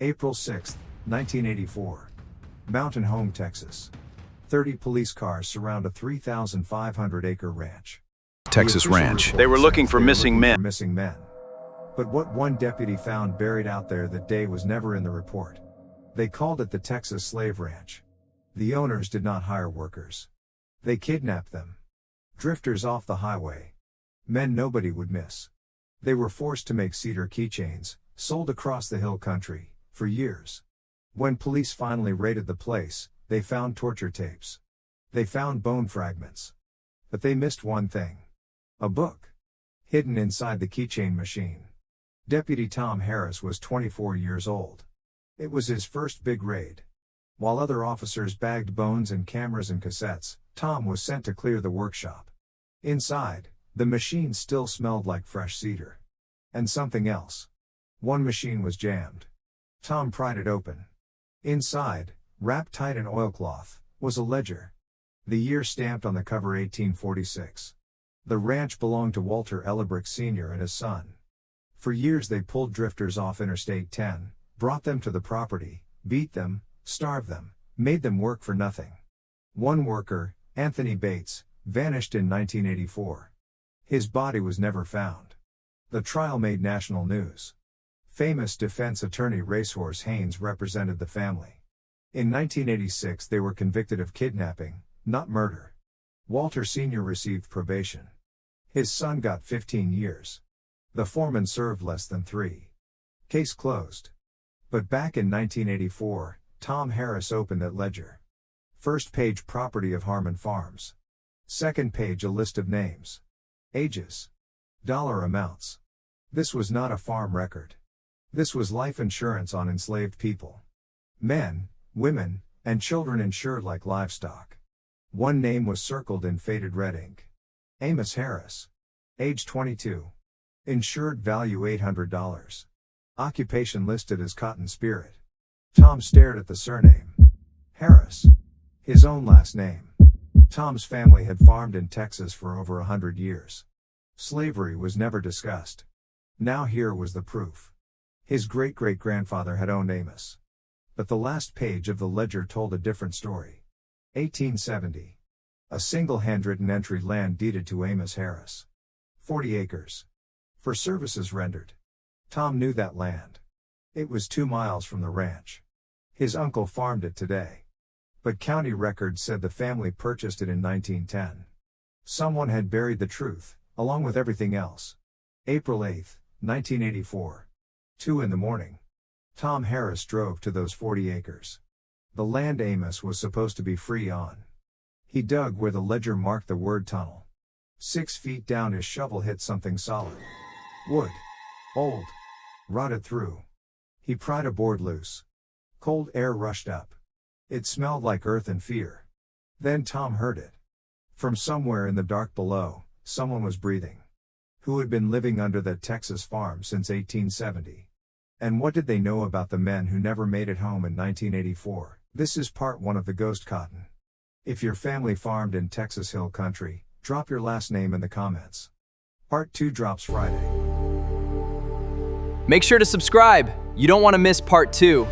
April 6, 1984. Mountain Home, Texas. 30 police cars surround a 3,500-acre ranch. Texas ranch. They were looking for missing men. But what one deputy found buried out there that day was never in the report. They called it the Texas Slave Ranch. The owners did not hire workers. They kidnapped them. Drifters off the highway. Men nobody would miss. They were forced to make cedar keychains, sold across the hill country, for years. When police finally raided the place, they found torture tapes. They found bone fragments. But they missed one thing. A book. Hidden inside the keychain machine. Deputy Tom Harris was 24 years old. It was his first big raid. While other officers bagged bones and cameras and cassettes, Tom was sent to clear the workshop. Inside, the machine still smelled like fresh cedar. And something else. One machine was jammed. Tom pried it open. Inside, wrapped tight in oilcloth, was a ledger. The year stamped on the cover 1846. The ranch belonged to Walter Ellebrick Sr. and his son. For years they pulled drifters off Interstate 10, brought them to the property, beat them, starved them, made them work for nothing. One worker, Anthony Bates, vanished in 1984. His body was never found. The trial made national news. Famous defense attorney Racehorse Haynes represented the family. In 1986 they were convicted of kidnapping, not murder. Walter Sr. received probation. His son got 15 years. The foreman served less than 3. Case closed. But back in 1984, Tom Harris opened that ledger. First page, property of Harmon Farms. Second page, a list of names. Ages. Dollar amounts. This was not a farm record. This was life insurance on enslaved people. Men, women, and children insured like livestock. One name was circled in faded red ink. Amos Harris. Age 22. Insured value $800. Occupation listed as cotton spirit. Tom stared at the surname. Harris. His own last name. Tom's family had farmed in Texas for over 100 years. Slavery was never discussed. Now here was the proof. His great-great-grandfather had owned Amos. But the last page of the ledger told a different story. 1870. A single handwritten entry, land deeded to Amos Harris. 40 acres. For services rendered. Tom knew that land. It was 2 miles from the ranch. His uncle farmed it today. But county records said the family purchased it in 1910. Someone had buried the truth, along with everything else. April 8, 1984. 2 in the morning. Tom Harris drove to those 40 acres. The land Amos was supposed to be free on. He dug where the ledger marked the word tunnel. 6 feet down his shovel hit something solid. Wood. Old. Rotted through. He pried a board loose. Cold air rushed up. It smelled like earth and fear. Then Tom heard it. From somewhere in the dark below, someone was breathing. Who had been living under that Texas farm since 1870. And what did they know about the men who never made it home in 1984? This is part 1 of the Ghost Cotton. If your family farmed in Texas Hill Country, drop your last name in the comments. Part 2 drops Friday. Make sure to subscribe. You don't want to miss part 2.